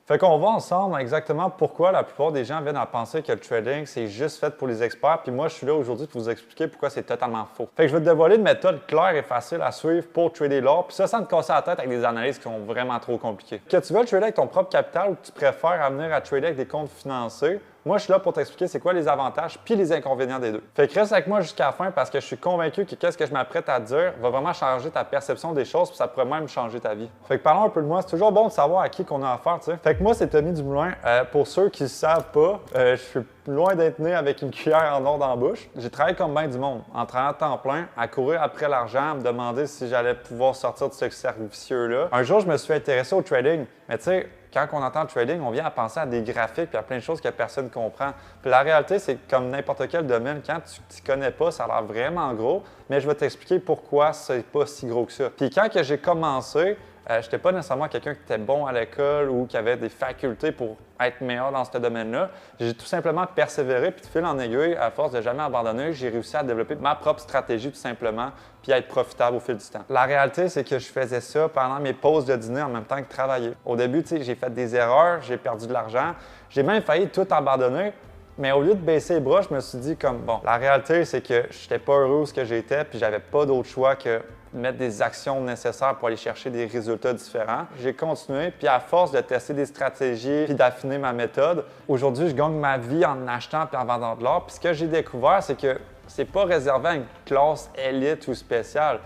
Fait qu'on va ensemble exactement pourquoi la plupart des gens viennent à penser que le trading, c'est juste fait pour les experts. Puis moi, je suis là aujourd'hui pour vous expliquer pourquoi c'est totalement faux. Fait que je vais te dévoiler une méthode claire et facile à suivre pour trader l'or. Puis ça, sans te casser la tête avec des analyses qui sont vraiment trop compliquées. Que tu veux trader avec ton propre capital ou que tu préfères amener à trader avec des comptes financés, moi, je suis là pour t'expliquer c'est quoi les avantages puis les inconvénients des deux. Fait que reste avec moi jusqu'à la fin parce que je suis convaincu que qu'est-ce que je m'apprête à te dire va vraiment changer ta perception des choses puis ça pourrait même changer ta vie. Fait que parlons un peu de moi. C'est toujours bon de savoir à qui qu'on a affaire, tu sais. Fait que moi, c'est Tommy Dumoulin. Pour ceux qui ne savent pas, je suis loin d'être né avec une cuillère en or dans la bouche. J'ai travaillé comme bien du monde, en travaillant à temps plein, à courir après l'argent, à me demander si j'allais pouvoir sortir de ce cercle vicieux-là. Un jour, je me suis intéressé au trading, mais tu sais, quand on entend trading, on vient à penser à des graphiques et à plein de choses que personne ne comprend. Puis la réalité, c'est que comme n'importe quel domaine, quand tu ne connais pas, ça a l'air vraiment gros, mais je vais t'expliquer pourquoi c'est pas si gros que ça. Puis quand que j'ai commencé, je n'étais pas nécessairement quelqu'un qui était bon à l'école ou qui avait des facultés pour être meilleur dans ce domaine-là. J'ai tout simplement persévéré, puis de fil en aiguille, à force de jamais abandonner, j'ai réussi à développer ma propre stratégie tout simplement, puis à être profitable au fil du temps. La réalité, c'est que je faisais ça pendant mes pauses de dîner en même temps que travailler. Au début, tu sais, j'ai fait des erreurs, j'ai perdu de l'argent, j'ai même failli tout abandonner. Mais au lieu de baisser les bras, je me suis dit comme, bon, la réalité, c'est que je n'étais pas heureux où ce que j'étais, puis j'avais pas d'autre choix que mettre des actions nécessaires pour aller chercher des résultats différents. J'ai continué, puis à force de tester des stratégies puis d'affiner ma méthode, aujourd'hui, je gagne ma vie en achetant puis en vendant de l'or. Puis ce que j'ai découvert, c'est que c'est pas réservé à une classe élite ou spéciale.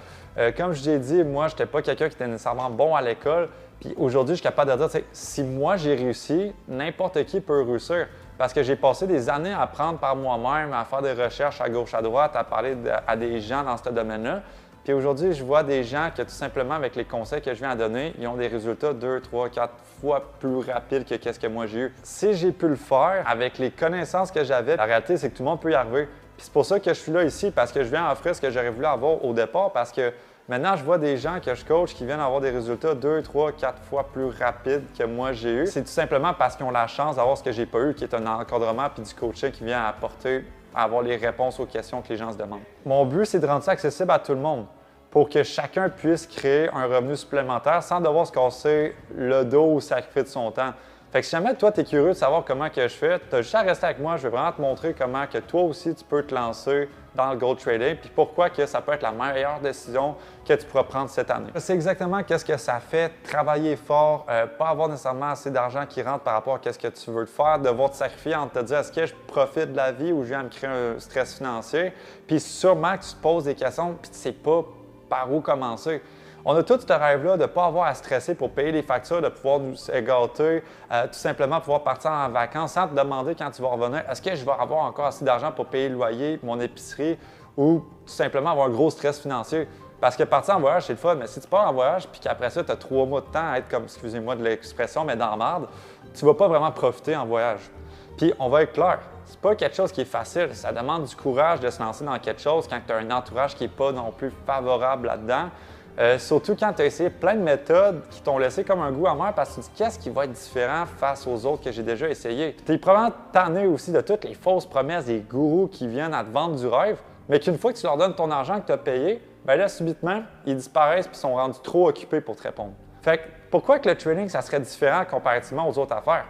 Comme je l'ai dit, moi, je n'étais pas quelqu'un qui était nécessairement bon à l'école. Puis aujourd'hui, je suis capable de dire, si moi j'ai réussi, n'importe qui peut réussir. Parce que j'ai passé des années à apprendre par moi-même, à faire des recherches à gauche, à droite, à parler à des gens dans ce domaine-là. Puis aujourd'hui, je vois des gens que tout simplement, avec les conseils que je viens de donner, ils ont des résultats 2, 3, 4 fois plus rapides que qu'est-ce que moi j'ai eu. Si j'ai pu le faire avec les connaissances que j'avais, la réalité, c'est que tout le monde peut y arriver. Puis c'est pour ça que je suis là ici, parce que je viens offrir ce que j'aurais voulu avoir au départ, parce que maintenant, je vois des gens que je coach qui viennent avoir des résultats 2, 3, 4 fois plus rapides que moi j'ai eu. C'est tout simplement parce qu'ils ont la chance d'avoir ce que j'ai pas eu, qui est un encadrement puis du coaching qui vient apporter, à avoir les réponses aux questions que les gens se demandent. Mon but, c'est de rendre ça accessible à tout le monde pour que chacun puisse créer un revenu supplémentaire sans devoir se casser le dos ou sacrifier de son temps. Fait que si jamais toi, tu es curieux de savoir comment que je fais, tu as juste à rester avec moi. Je vais vraiment te montrer comment que toi aussi, tu peux te lancer dans le gold trading puis pourquoi que ça peut être la meilleure décision que tu pourras prendre cette année. C'est exactement qu'est-ce que ça fait, travailler fort, pas avoir nécessairement assez d'argent qui rentre par rapport à ce que tu veux faire, devoir te sacrifier entre te dire est-ce que je profite de la vie ou je viens me créer un stress financier. Puis sûrement que tu te poses des questions puis tu ne sais pas par où commencer. On a tout ce rêve-là de ne pas avoir à stresser pour payer les factures, de pouvoir nous gâter, tout simplement pouvoir partir en vacances sans te demander quand tu vas revenir, est-ce que je vais avoir encore assez d'argent pour payer le loyer, mon épicerie ou tout simplement avoir un gros stress financier. Parce que partir en voyage, c'est le fun, mais si tu pars en voyage puis qu'après ça, tu as 3 mois de temps à être comme, excusez-moi de l'expression, mais dans la merde, tu ne vas pas vraiment profiter en voyage. Puis on va être clair, c'est pas quelque chose qui est facile. Ça demande du courage de se lancer dans quelque chose quand tu as un entourage qui n'est pas non plus favorable là-dedans. Surtout quand tu as essayé plein de méthodes qui t'ont laissé comme un goût amer parce que tu te dis qu'est-ce qui va être différent face aux autres que j'ai déjà essayé. Tu es probablement tanné aussi de toutes les fausses promesses des gourous qui viennent à te vendre du rêve, mais qu'une fois que tu leur donnes ton argent que tu as payé, bien là, subitement, ils disparaissent et sont rendus trop occupés pour te répondre. Fait que pourquoi que le trading, ça serait différent comparativement aux autres affaires?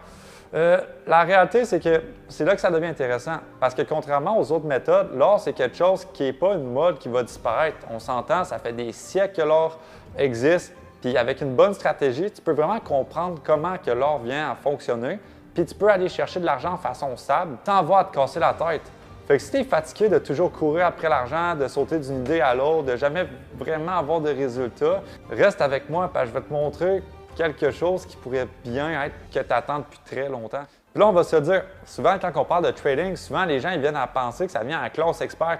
La réalité, c'est que c'est là que ça devient intéressant. Parce que contrairement aux autres méthodes, l'or, c'est quelque chose qui n'est pas une mode qui va disparaître. On s'entend, ça fait des siècles que l'or existe. Puis avec une bonne stratégie, tu peux vraiment comprendre comment que l'or vient à fonctionner. Puis tu peux aller chercher de l'argent de façon stable, sans avoir à te casser la tête. Fait que si tu es fatigué de toujours courir après l'argent, de sauter d'une idée à l'autre, de jamais vraiment avoir de résultats, reste avec moi parce que je vais te montrer quelque chose qui pourrait bien être que tu attends depuis très longtemps. Puis là, on va se dire, souvent quand on parle de trading, souvent les gens ils viennent à penser que ça vient à la classe expert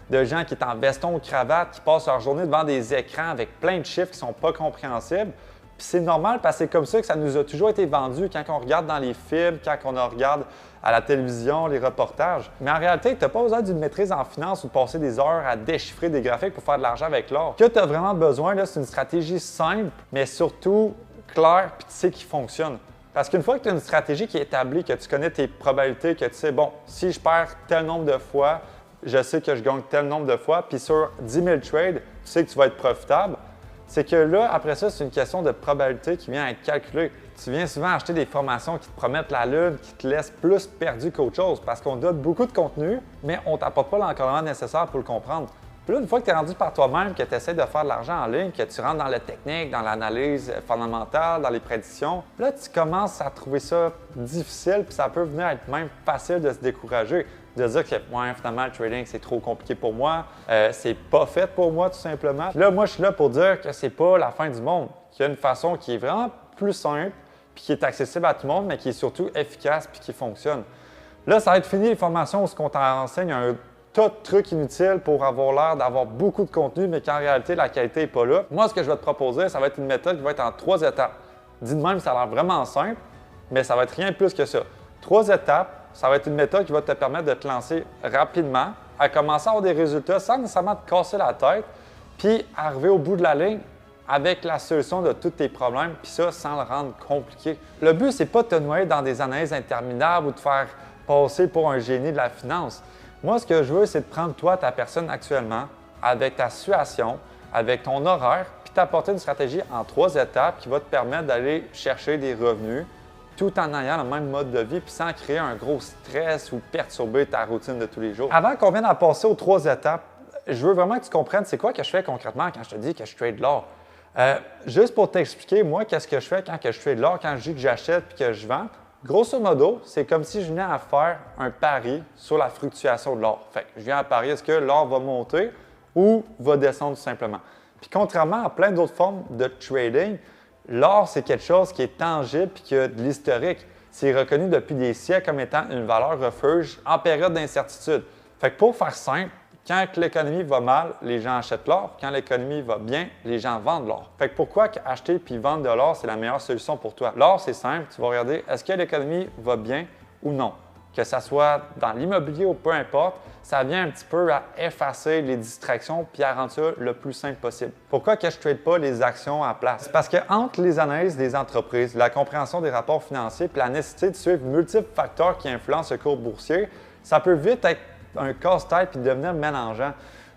de gens qui sont en veston ou cravate, qui passent leur journée devant des écrans avec plein de chiffres qui ne sont pas compréhensibles. Puis c'est normal parce que c'est comme ça que ça nous a toujours été vendu quand on regarde dans les films, quand on regarde à la télévision, les reportages. Mais en réalité, tu n'as pas besoin d'une maîtrise en finance ou de passer des heures à déchiffrer des graphiques pour faire de l'argent avec l'or. Ce que tu as vraiment besoin, c'est une stratégie simple, mais surtout claire puis tu sais qui fonctionne. Parce qu'une fois que tu as une stratégie qui est établie, que tu connais tes probabilités, que tu sais, bon, si je perds tel nombre de fois, je sais que je gagne tel nombre de fois, puis sur 10 000 trades, tu sais que tu vas être profitable, c'est que là, après ça, c'est une question de probabilité qui vient à être calculée. tu viens souvent acheter des formations qui te promettent la lune, qui te laissent plus perdu qu'autre chose parce qu'on donne beaucoup de contenu, mais on ne t'apporte pas l'encadrement nécessaire pour le comprendre. Puis là, une fois que tu es rendu par toi-même, que tu essaies de faire de l'argent en ligne, que tu rentres dans la technique, dans l'analyse fondamentale, dans les prédictions, là, tu commences à trouver ça difficile, puis ça peut venir être même facile de se décourager, de dire que ouais, finalement, le trading, c'est trop compliqué pour moi, c'est pas fait pour moi, tout simplement. Puis là, moi, je suis là pour dire que c'est pas la fin du monde, qu'il y a une façon qui est vraiment plus simple, puis qui est accessible à tout le monde, mais qui est surtout efficace puis qui fonctionne. Là, ça va être fini les formations où on t'enseigne un tas de trucs inutiles pour avoir l'air d'avoir beaucoup de contenu, mais qu'en réalité, la qualité n'est pas là. Moi, ce que je vais te proposer, ça va être une méthode qui va être en 3 étapes. Dis de même, ça a l'air vraiment simple, mais ça va être rien de plus que ça. 3 étapes, ça va être une méthode qui va te permettre de te lancer rapidement, à commencer à avoir des résultats sans nécessairement te casser la tête, puis arriver au bout de la ligne avec la solution de tous tes problèmes, puis ça, sans le rendre compliqué. Le but, c'est pas de te noyer dans des analyses interminables ou de te faire passer pour un génie de la finance. Moi, ce que je veux, c'est de prendre toi, ta personne actuellement, avec ta situation, avec ton horaire, puis t'apporter une stratégie en 3 étapes qui va te permettre d'aller chercher des revenus tout en ayant le même mode de vie puis sans créer un gros stress ou perturber ta routine de tous les jours. Avant qu'on vienne à passer aux 3 étapes, je veux vraiment que tu comprennes c'est quoi que je fais concrètement quand je te dis que je trade l'or. Juste pour t'expliquer, moi, qu'est-ce que je fais quand je trade l'or, quand je dis que j'achète puis que je vends. Grosso modo, c'est comme si je venais à faire un pari sur la fluctuation de l'or. Fait que je viens à parier, est-ce que l'or va monter ou va descendre tout simplement. Puis contrairement à plein d'autres formes de trading, l'or, c'est quelque chose qui est tangible et qui a de l'historique. C'est reconnu depuis des siècles comme étant une valeur refuge en période d'incertitude. Fait que pour faire simple, quand l'économie va mal, les gens achètent l'or. Quand l'économie va bien, les gens vendent l'or. Fait que pourquoi acheter puis vendre de l'or, c'est la meilleure solution pour toi? L'or, c'est simple. Tu vas regarder, est-ce que l'économie va bien ou non? Que ça soit dans l'immobilier ou peu importe, ça vient un petit peu à effacer les distractions puis à rendre ça le plus simple possible. Pourquoi que je ne trade pas les actions à place? Parce que entre les analyses des entreprises, la compréhension des rapports financiers puis la nécessité de suivre multiples facteurs qui influencent le cours boursier, ça peut vite être un casse-tête puis devenir mélangeant.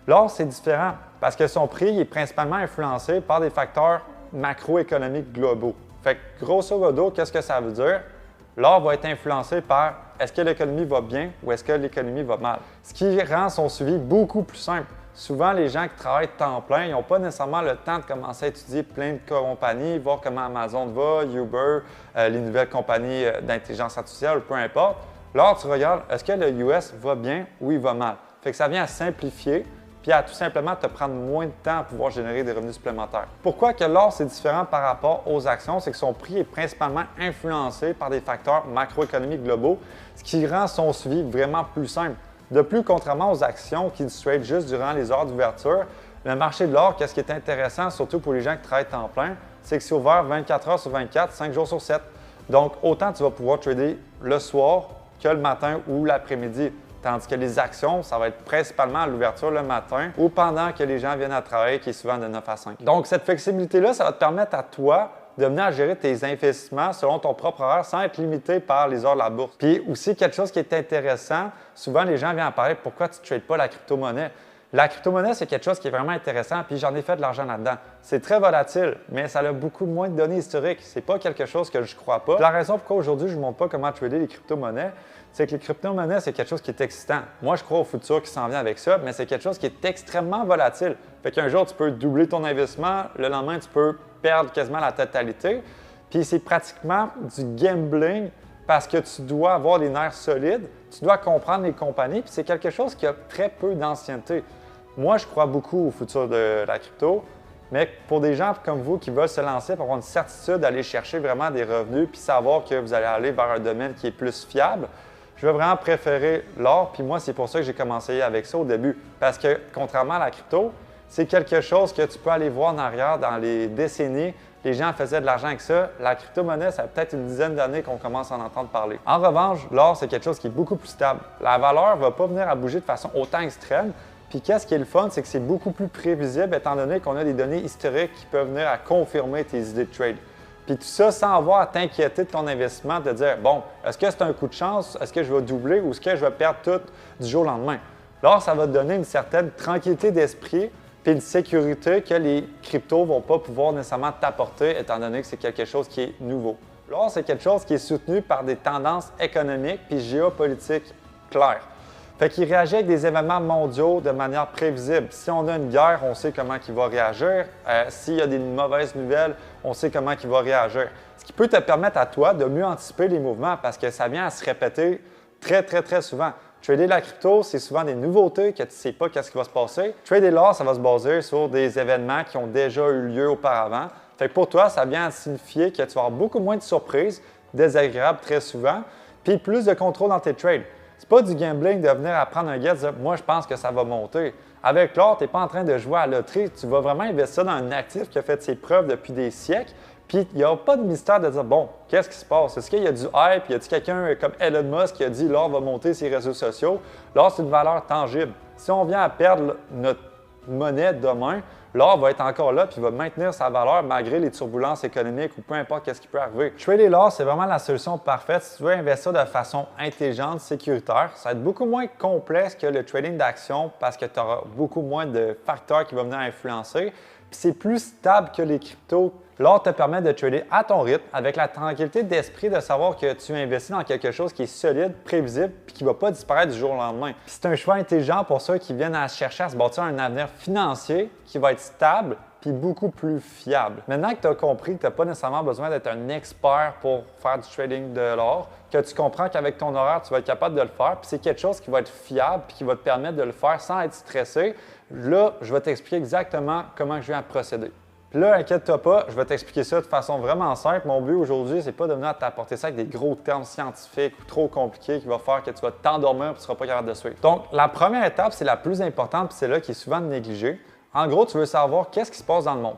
L'or, c'est différent parce que son prix est principalement influencé par des facteurs macroéconomiques globaux. Fait que grosso modo, qu'est-ce que ça veut dire? L'or va être influencé par est-ce que l'économie va bien ou est-ce que l'économie va mal? Ce qui rend son suivi beaucoup plus simple. Souvent, les gens qui travaillent temps plein, ils n'ont pas nécessairement le temps de commencer à étudier plein de compagnies, voir comment Amazon va, Uber, les nouvelles compagnies d'intelligence artificielle, peu importe. L'or, tu regardes, est-ce que le US va bien ou il va mal? Fait que ça vient à simplifier puis à tout simplement te prendre moins de temps pour pouvoir générer des revenus supplémentaires. Pourquoi que l'or, c'est différent par rapport aux actions? C'est que son prix est principalement influencé par des facteurs macroéconomiques globaux, ce qui rend son suivi vraiment plus simple. De plus, contrairement aux actions qui se tradent juste durant les heures d'ouverture, le marché de l'or, qu'est-ce qui est intéressant, surtout pour les gens qui travaillent temps plein, c'est que c'est ouvert 24 heures sur 24, 5 jours sur 7. Donc, autant tu vas pouvoir trader le soir que le matin ou l'après-midi. Tandis que les actions, ça va être principalement à l'ouverture le matin ou pendant que les gens viennent à travailler, qui est souvent de 9 à 5. Donc, cette flexibilité-là, ça va te permettre à toi de venir à gérer tes investissements selon ton propre horaire sans être limité par les heures de la bourse. Puis aussi, quelque chose qui est intéressant, souvent les gens viennent à parler pourquoi tu ne trades pas la crypto-monnaie. La crypto-monnaie, c'est quelque chose qui est vraiment intéressant, puis j'en ai fait de l'argent là-dedans. C'est très volatile, mais ça a beaucoup moins de données historiques. C'est pas quelque chose que je crois pas. La raison pourquoi aujourd'hui je ne montre pas comment trader les crypto-monnaies, c'est que les crypto-monnaies, c'est quelque chose qui est excitant. Moi, je crois au futur qui s'en vient avec ça, mais c'est quelque chose qui est extrêmement volatile. Fait qu'un jour, tu peux doubler ton investissement, le lendemain, tu peux perdre quasiment la totalité. Puis c'est pratiquement du gambling parce que tu dois avoir des nerfs solides, tu dois comprendre les compagnies, puis c'est quelque chose qui a très peu d'ancienneté. Moi, je crois beaucoup au futur de la crypto, mais pour des gens comme vous qui veulent se lancer pour avoir une certitude d'aller chercher vraiment des revenus puis savoir que vous allez aller vers un domaine qui est plus fiable, je vais vraiment préférer l'or. Puis moi, c'est pour ça que j'ai commencé avec ça au début. Parce que contrairement à la crypto, c'est quelque chose que tu peux aller voir en arrière dans les décennies. Les gens faisaient de l'argent avec ça. La crypto-monnaie, ça fait peut-être une dizaine d'années qu'on commence à en entendre parler. En revanche, l'or, c'est quelque chose qui est beaucoup plus stable. La valeur ne va pas venir à bouger de façon autant extrême. Puis qu'est-ce qui est le fun, c'est que c'est beaucoup plus prévisible étant donné qu'on a des données historiques qui peuvent venir à confirmer tes idées de trade. Puis tout ça sans avoir à t'inquiéter de ton investissement, de dire, bon, est-ce que c'est un coup de chance, est-ce que je vais doubler ou est-ce que je vais perdre tout du jour au lendemain? Alors, ça va te donner une certaine tranquillité d'esprit puis une sécurité que les cryptos ne vont pas pouvoir nécessairement t'apporter étant donné que c'est quelque chose qui est nouveau. L'or, c'est quelque chose qui est soutenu par des tendances économiques puis géopolitiques claires. Fait qu'il réagit avec des événements mondiaux de manière prévisible. Si on a une guerre, on sait comment il va réagir. S'il y a des mauvaises nouvelles, on sait comment il va réagir. Ce qui peut te permettre à toi de mieux anticiper les mouvements parce que ça vient à se répéter très souvent. Trader la crypto, c'est souvent des nouveautés que tu ne sais pas qu'est-ce qui va se passer. Trader l'or, ça va se baser sur des événements qui ont déjà eu lieu auparavant. Fait que pour toi, ça vient à signifier que tu vas avoir beaucoup moins de surprises, désagréables très souvent, puis plus de contrôle dans tes trades. C'est pas du gambling de venir à prendre un guess et dire « moi, je pense que ça va monter ». Avec l'or, tu n'es pas en train de jouer à la loterie, tu vas vraiment investir dans un actif qui a fait ses preuves depuis des siècles. Puis, il n'y a pas de mystère de dire, bon, qu'est-ce qui se passe? Est-ce qu'il y a du hype? Y a-t-il quelqu'un comme Elon Musk qui a dit, l'or va monter sur les réseaux sociaux? L'or, c'est une valeur tangible. Si on vient à perdre notre monnaie demain, l'or va être encore là puis va maintenir sa valeur malgré les turbulences économiques ou peu importe qu'est-ce qui peut arriver. Trader l'or, c'est vraiment la solution parfaite si tu veux investir de façon intelligente, sécuritaire. Ça va être beaucoup moins complexe que le trading d'actions parce que tu auras beaucoup moins de facteurs qui vont venir influencer. Puis c'est plus stable que les cryptos. L'or te permet de trader à ton rythme avec la tranquillité d'esprit de savoir que tu investis dans quelque chose qui est solide, prévisible puis qui ne va pas disparaître du jour au lendemain. C'est un choix intelligent pour ceux qui viennent à chercher à se bâtir un avenir financier qui va être stable puis beaucoup plus fiable. Maintenant que tu as compris que tu n'as pas nécessairement besoin d'être un expert pour faire du trading de l'or, que tu comprends qu'avec ton horaire, tu vas être capable de le faire, puis c'est quelque chose qui va être fiable puis qui va te permettre de le faire sans être stressé, là, je vais t'expliquer exactement comment je viens à procéder. Puis là, inquiète-toi pas, je vais t'expliquer ça de façon vraiment simple. Mon but aujourd'hui, c'est pas de venir t'apporter ça avec des gros termes scientifiques ou trop compliqués qui va faire que tu vas t'endormir et tu ne seras pas capable de suivre. Donc, la première étape, c'est la plus importante, puis c'est là qui est souvent négligée. En gros, tu veux savoir qu'est-ce qui se passe dans le monde.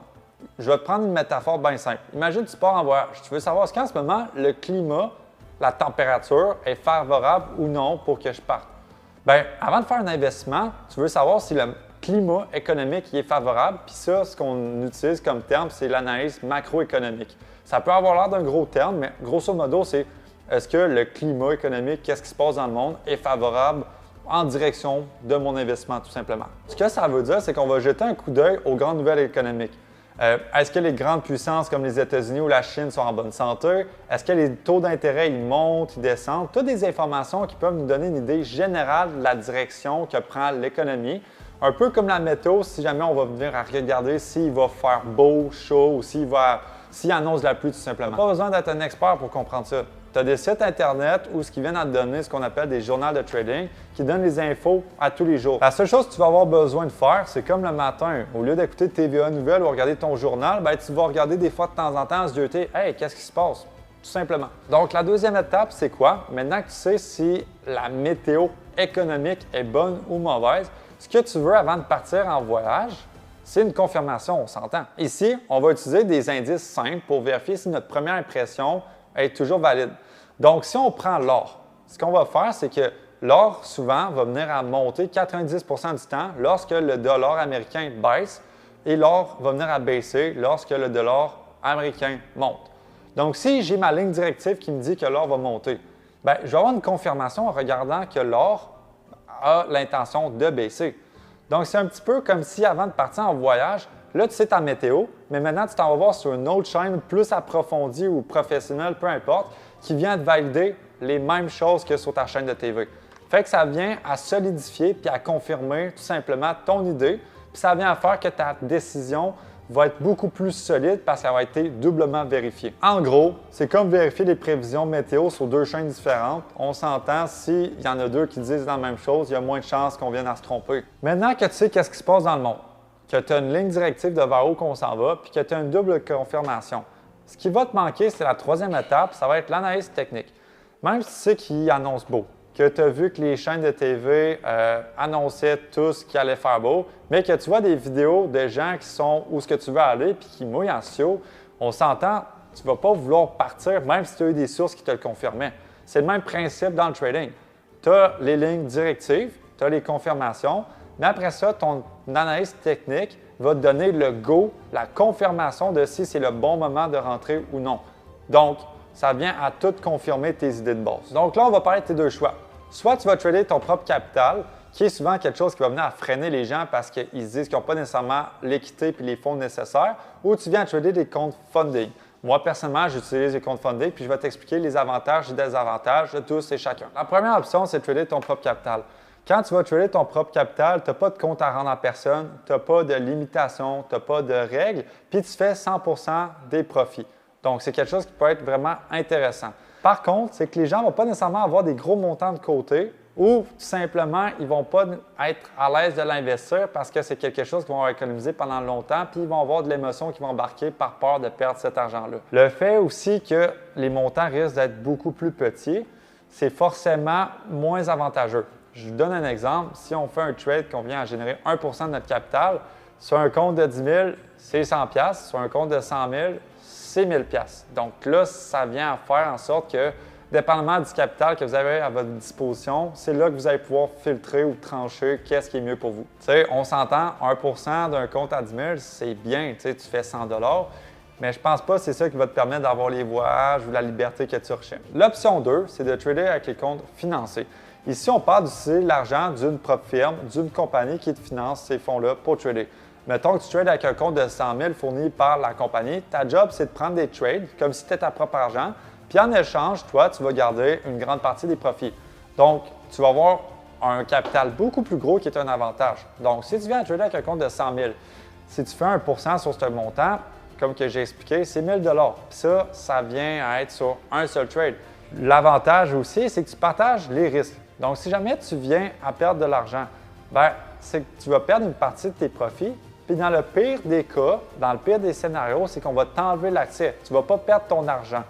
Je vais te prendre une métaphore bien simple. Imagine que tu pars en voyage. Tu veux savoir est-ce qu'en ce moment, le climat, la température est favorable ou non pour que je parte. Bien, avant de faire un investissement, tu veux savoir si le climat économique est favorable. Puis ça, ce qu'on utilise comme terme, c'est l'analyse macroéconomique. Ça peut avoir l'air d'un gros terme, mais grosso modo, c'est est-ce que le climat économique, qu'est-ce qui se passe dans le monde, est favorable en direction de mon investissement, tout simplement. Ce que ça veut dire, c'est qu'on va jeter un coup d'œil aux grandes nouvelles économiques. Est-ce que les grandes puissances comme les États-Unis ou la Chine sont en bonne santé? Est-ce que les taux d'intérêt ils montent, ils descendent? Toutes des informations qui peuvent nous donner une idée générale de la direction que prend l'économie. Un peu comme la météo, si jamais on va venir à regarder s'il va faire beau, chaud ou s'il annonce la pluie tout simplement. Pas besoin d'être un expert pour comprendre ça. Tu as des sites Internet où ce qui viennent à te donner ce qu'on appelle des journaux de trading qui donnent les infos à tous les jours. La seule chose que tu vas avoir besoin de faire, c'est comme le matin, au lieu d'écouter TVA Nouvelles ou regarder ton journal, bien, tu vas regarder des fois de temps en temps, se dire « Hey, qu'est-ce qui se passe? » Tout simplement. Donc, la deuxième étape, c'est quoi? Maintenant que tu sais si la météo économique est bonne ou mauvaise, ce que tu veux avant de partir en voyage, c'est une confirmation, on s'entend. Ici, on va utiliser des indices simples pour vérifier si notre première impression est toujours valide. Donc, si on prend l'or, ce qu'on va faire, c'est que l'or, souvent, va venir à monter 90 du temps lorsque le dollar américain baisse et l'or va venir à baisser lorsque le dollar américain monte. Donc, si j'ai ma ligne directive qui me dit que l'or va monter, bien, je vais avoir une confirmation en regardant que l'or a l'intention de baisser. Donc, c'est un petit peu comme si avant de partir en voyage, là, tu sais ta météo, mais maintenant, tu t'en vas voir sur une autre chaîne plus approfondie ou professionnelle, peu importe, qui vient te valider les mêmes choses que sur ta chaîne de TV. Fait que ça vient à solidifier puis à confirmer tout simplement ton idée, puis ça vient à faire que ta décision va être beaucoup plus solide parce qu'elle va être doublement vérifiée. En gros, c'est comme vérifier les prévisions météo sur deux chaînes différentes. On s'entend, s'il y en a deux qui disent la même chose, il y a moins de chances qu'on vienne à se tromper. Maintenant que tu sais qu'est-ce qui se passe dans le monde, que tu as une ligne directive de vers où qu'on s'en va, puis que tu as une double confirmation, ce qui va te manquer, c'est la troisième étape, ça va être l'analyse technique. Même si tu sais qu'il annonce beau, que tu as vu que les chaînes de TV annonçaient tous qu'il allait faire beau, mais que tu vois des vidéos de gens qui sont où ce que tu veux aller puis qui mouillent en sio, on s'entend, tu ne vas pas vouloir partir même si tu as eu des sources qui te le confirmaient. C'est le même principe dans le trading. Tu as les lignes directives, tu as les confirmations, mais après ça, ton analyse technique va te donner le go, la confirmation de si c'est le bon moment de rentrer ou non. Donc, ça vient à tout confirmer tes idées de base. Donc là, on va parler de tes deux choix. Soit tu vas trader ton propre capital, qui est souvent quelque chose qui va venir à freiner les gens parce qu'ils se disent qu'ils n'ont pas nécessairement l'équité et les fonds nécessaires, ou tu viens à trader des comptes funding. Moi, personnellement, j'utilise les comptes fundés, puis je vais t'expliquer les avantages et désavantages de tous et chacun. La première option, c'est de trader ton propre capital. Quand tu vas trader ton propre capital, tu n'as pas de compte à rendre à personne, tu n'as pas de limitation, tu n'as pas de règles, puis tu fais 100% des profits. Donc, c'est quelque chose qui peut être vraiment intéressant. Par contre, c'est que les gens ne vont pas nécessairement avoir des gros montants de côté ou tout simplement, ils ne vont pas être à l'aise de l'investir parce que c'est quelque chose qu'ils vont économiser pendant longtemps puis ils vont avoir de l'émotion qui vont embarquer par peur de perdre cet argent-là. Le fait aussi que les montants risquent d'être beaucoup plus petits, c'est forcément moins avantageux. Je vous donne un exemple. Si on fait un trade qu'on vient à générer 1 de notre capital, sur un compte de 10 000, c'est 100 $. Sur un compte de 100 000, c'est 1 000 $. Donc là, ça vient à faire en sorte que, dépendamment du capital que vous avez à votre disposition, c'est là que vous allez pouvoir filtrer ou trancher qu'est-ce qui est mieux pour vous. Tu sais, on s'entend, 1 d'un compte à 10 000, c'est bien, tu sais, tu fais 100 $, mais je ne pense pas que c'est ça qui va te permettre d'avoir les voyages ou la liberté que tu recherches. L'option 2, c'est de trader avec les comptes financés. Ici, on parle d'utiliser l'argent d'une propre firme, d'une compagnie qui te finance ces fonds-là pour trader. Mettons que tu trades avec un compte de 100 000 fourni par la compagnie. Ta job, c'est de prendre des trades comme si tu étais ta propre argent. Puis en échange, toi, tu vas garder une grande partie des profits. Donc, tu vas avoir un capital beaucoup plus gros qui est un avantage. Donc, si tu viens à trader avec un compte de 100 000, si tu fais 1 sur ce montant, comme que j'ai expliqué, c'est 1 000 $. Puis ça vient à être sur un seul trade. L'avantage aussi, c'est que tu partages les risques. Donc, si jamais tu viens à perdre de l'argent, bien, c'est que tu vas perdre une partie de tes profits. Puis dans le pire des cas, dans le pire des scénarios, c'est qu'on va t'enlever l'accès. Tu ne vas pas perdre ton argent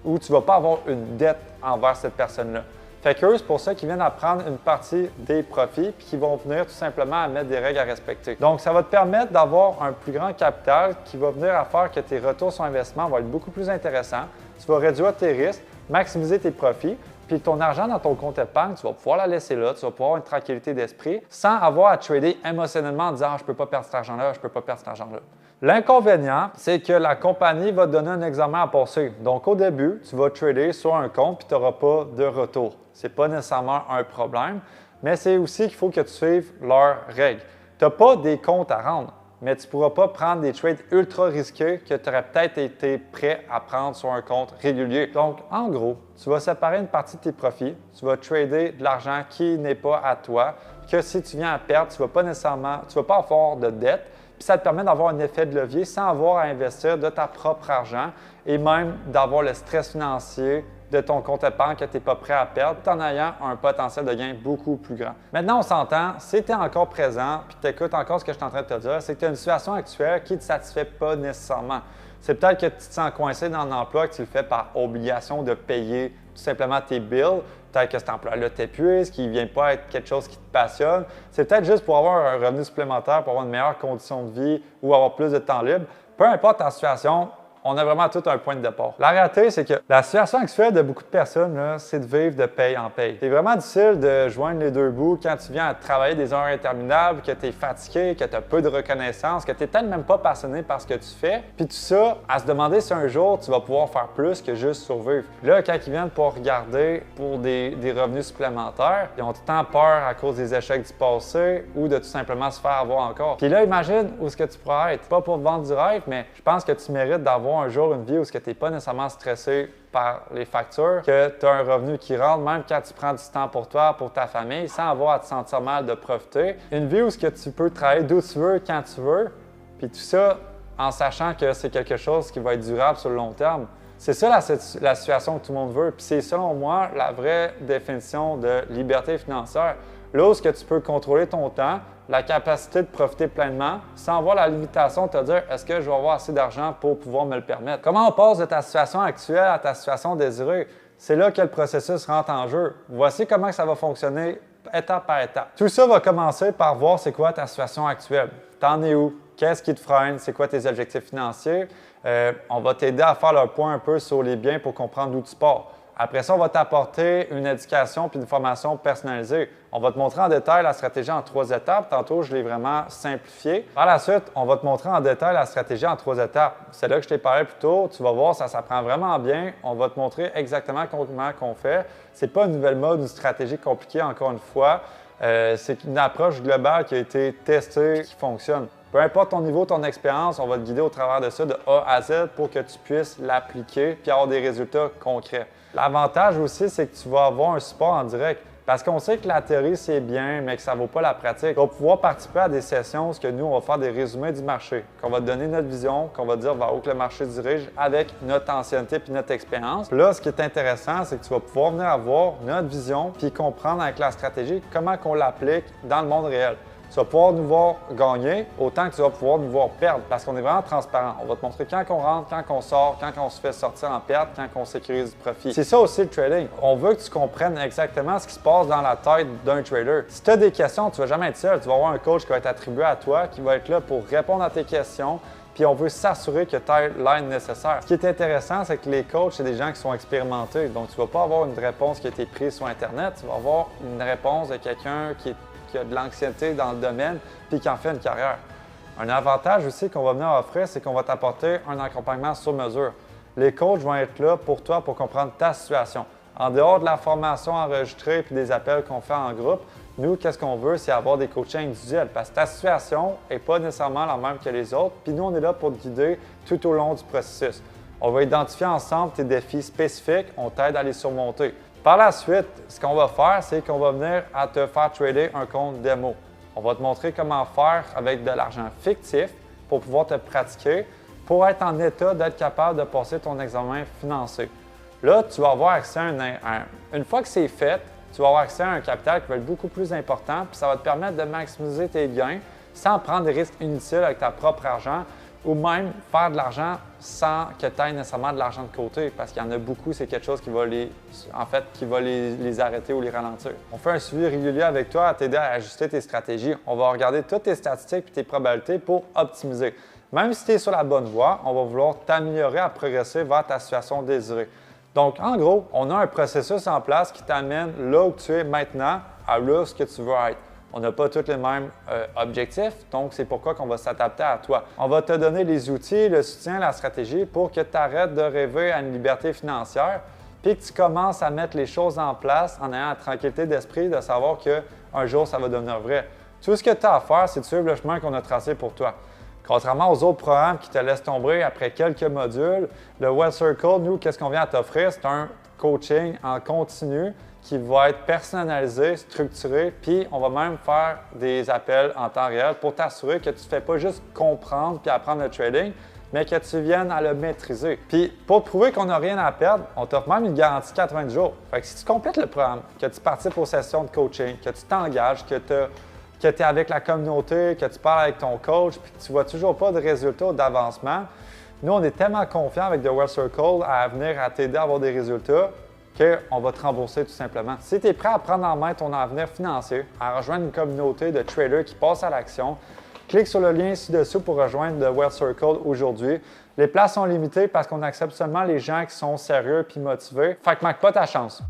ou tu ne vas pas avoir une dette envers cette personne-là. Fait qu'eux, c'est pour ça qu'ils viennent à prendre une partie des profits puis qu'ils vont venir tout simplement à mettre des règles à respecter. Donc, ça va te permettre d'avoir un plus grand capital qui va venir à faire que tes retours sur investissement vont être beaucoup plus intéressants. Tu vas réduire tes risques, maximiser tes profits. Puis ton argent dans ton compte épargne, tu vas pouvoir la laisser là, tu vas pouvoir avoir une tranquillité d'esprit sans avoir à trader émotionnellement en disant « je ne peux pas perdre cet argent-là, je ne peux pas perdre cet argent-là ». L'inconvénient, c'est que la compagnie va te donner un examen à passer. Donc au début, tu vas trader sur un compte puis tu n'auras pas de retour. Ce n'est pas nécessairement un problème, mais c'est aussi qu'il faut que tu suives leurs règles. Tu n'as pas des comptes à rendre, mais tu ne pourras pas prendre des trades ultra risqués que tu aurais peut-être été prêt à prendre sur un compte régulier. Donc, en gros, tu vas séparer une partie de tes profits, tu vas trader de l'argent qui n'est pas à toi, que si tu viens à perdre, tu ne vas pas avoir de dette, puis ça te permet d'avoir un effet de levier sans avoir à investir de ta propre argent et même d'avoir le stress financier de ton compte épargne que tu n'es pas prêt à perdre, tout en ayant un potentiel de gain beaucoup plus grand. Maintenant, on s'entend, si tu es encore présent puis tu écoutes encore ce que je suis en train de te dire, c'est que tu as une situation actuelle qui ne te satisfait pas nécessairement. C'est peut-être que tu te sens coincé dans l'emploi, que tu le fais par obligation de payer tout simplement tes bills. Peut-être que cet emploi-là t'épuise, qu'il ne vient pas être quelque chose qui te passionne. C'est peut-être juste pour avoir un revenu supplémentaire, pour avoir une meilleure condition de vie ou avoir plus de temps libre. Peu importe ta situation, on a vraiment tout un point de départ. La réalité, c'est que la situation actuelle de beaucoup de personnes, c'est de vivre de paye en paye. C'est vraiment difficile de joindre les deux bouts quand tu viens à travailler des heures interminables, que tu es fatigué, que tu as peu de reconnaissance, que tu n'es peut-être même pas passionné par ce que tu fais. Puis tout ça, à se demander si un jour tu vas pouvoir faire plus que juste survivre. Là, quand ils viennent pour regarder pour des revenus supplémentaires, ils ont tout le temps peur à cause des échecs du passé ou de tout simplement se faire avoir encore. Puis là, imagine où est-ce que tu pourrais être. Pas pour te vendre du rêve, mais je pense que tu mérites d'avoir un jour une vie où tu n'es pas nécessairement stressé par les factures, que tu as un revenu qui rentre même quand tu prends du temps pour toi, pour ta famille, sans avoir à te sentir mal de profiter. Une vie où tu peux travailler d'où tu veux, quand tu veux, puis tout ça en sachant que c'est quelque chose qui va être durable sur le long terme. C'est ça la situation que tout le monde veut. Puis c'est selon moi la vraie définition de liberté financière. Là où tu peux contrôler ton temps, la capacité de profiter pleinement sans avoir la limitation de te dire est-ce que je vais avoir assez d'argent pour pouvoir me le permettre. Comment on passe de ta situation actuelle à ta situation désirée? C'est là que le processus rentre en jeu. Voici comment ça va fonctionner étape par étape. Tout ça va commencer par voir c'est quoi ta situation actuelle. T'en es où? Qu'est-ce qui te freine? C'est quoi tes objectifs financiers? On va t'aider à faire le point un peu sur les biens pour comprendre d'où tu pars. Après ça, on va t'apporter une éducation puis une formation personnalisée. On va te montrer en détail la stratégie en 3 étapes. Tantôt, je l'ai vraiment simplifié. Par la suite, on va te montrer en détail la stratégie en 3 étapes. C'est là que je t'ai parlé plus tôt. Tu vas voir, ça s'apprend vraiment bien. On va te montrer exactement comment on fait. Ce n'est pas une nouvelle mode, une stratégie compliquée, encore une fois. C'est une approche globale qui a été testée, qui fonctionne. Peu importe ton niveau, ton expérience, on va te guider au travers de ça de A à Z pour que tu puisses l'appliquer puis avoir des résultats concrets. L'avantage aussi, c'est que tu vas avoir un support en direct. Parce qu'on sait que la théorie, c'est bien, mais que ça ne vaut pas la pratique. On va pouvoir participer à des sessions où nous, on va faire des résumés du marché, qu'on va te donner notre vision, qu'on va te dire vers où que le marché dirige avec notre ancienneté puis notre expérience. Là, ce qui est intéressant, c'est que tu vas pouvoir venir avoir notre vision puis comprendre avec la stratégie comment on l'applique dans le monde réel. Tu vas pouvoir nous voir gagner autant que tu vas pouvoir nous voir perdre parce qu'on est vraiment transparent. On va te montrer quand on rentre, quand on sort, quand on se fait sortir en perte, quand on sécurise du profit. C'est ça aussi le trading. On veut que tu comprennes exactement ce qui se passe dans la tête d'un trader. Si tu as des questions, tu ne vas jamais être seul. Tu vas avoir un coach qui va être attribué à toi, qui va être là pour répondre à tes questions. Puis on veut s'assurer que tu as l'aide nécessaire. Ce qui est intéressant, c'est que les coachs, c'est des gens qui sont expérimentés. Donc, tu ne vas pas avoir une réponse qui a été prise sur Internet. Tu vas avoir une réponse de quelqu'un qui a de l'anxiété dans le domaine puis qui en fait une carrière. Un avantage aussi qu'on va venir offrir, c'est qu'on va t'apporter un accompagnement sur mesure. Les coachs vont être là pour toi pour comprendre ta situation. En dehors de la formation enregistrée puis des appels qu'on fait en groupe, nous, qu'est-ce qu'on veut, c'est avoir des coachings individuels parce que ta situation n'est pas nécessairement la même que les autres. Puis nous, on est là pour te guider tout au long du processus. On va identifier ensemble tes défis spécifiques, on t'aide à les surmonter. Par la suite, ce qu'on va faire, c'est qu'on va venir à te faire trader un compte démo. On va te montrer comment faire avec de l'argent fictif pour pouvoir te pratiquer, pour être en état d'être capable de passer ton examen financier. Là, tu vas avoir accès à une fois que c'est fait, tu vas avoir accès à un capital qui va être beaucoup plus important, puis ça va te permettre de maximiser tes gains sans prendre des risques inutiles avec ta propre argent ou même faire de l'argent sans que tu aies nécessairement de l'argent de côté parce qu'il y en a beaucoup, c'est quelque chose qui va les arrêter ou les ralentir. On fait un suivi régulier avec toi à t'aider à ajuster tes stratégies. On va regarder toutes tes statistiques et tes probabilités pour optimiser. Même si tu es sur la bonne voie, on va vouloir t'améliorer à progresser vers ta situation désirée. Donc, en gros, on a un processus en place qui t'amène là où tu es maintenant à là où tu veux être. On n'a pas tous les mêmes objectifs, donc c'est pourquoi on va s'adapter à toi. On va te donner les outils, le soutien, la stratégie pour que tu arrêtes de rêver à une liberté financière puis que tu commences à mettre les choses en place en ayant la tranquillité d'esprit de savoir qu'un jour, ça va devenir vrai. Tout ce que tu as à faire, c'est de suivre le chemin qu'on a tracé pour toi. Contrairement aux autres programmes qui te laissent tomber après quelques modules, le Wealth Circle, nous, qu'est-ce qu'on vient à t'offrir? C'est un coaching en continu qui va être personnalisé, structuré, puis on va même faire des appels en temps réel pour t'assurer que tu ne fais pas juste comprendre puis apprendre le trading, mais que tu viennes à le maîtriser. Puis pour te prouver qu'on n'a rien à perdre, on t'offre même une garantie 90 jours. Fait que si tu complètes le programme, que tu participes aux sessions de coaching, que tu t'engages, que tu es avec la communauté, que tu parles avec ton coach, puis que tu ne vois toujours pas de résultats ou d'avancement, nous, on est tellement confiants avec The Wealth Circle à venir à t'aider à avoir des résultats qu'on va te rembourser tout simplement. Si tu es prêt à prendre en main ton avenir financier, à rejoindre une communauté de traders qui passent à l'action, clique sur le lien ci-dessous pour rejoindre The Wealth Circle aujourd'hui. Les places sont limitées parce qu'on accepte seulement les gens qui sont sérieux et motivés. Fait que manque pas ta chance.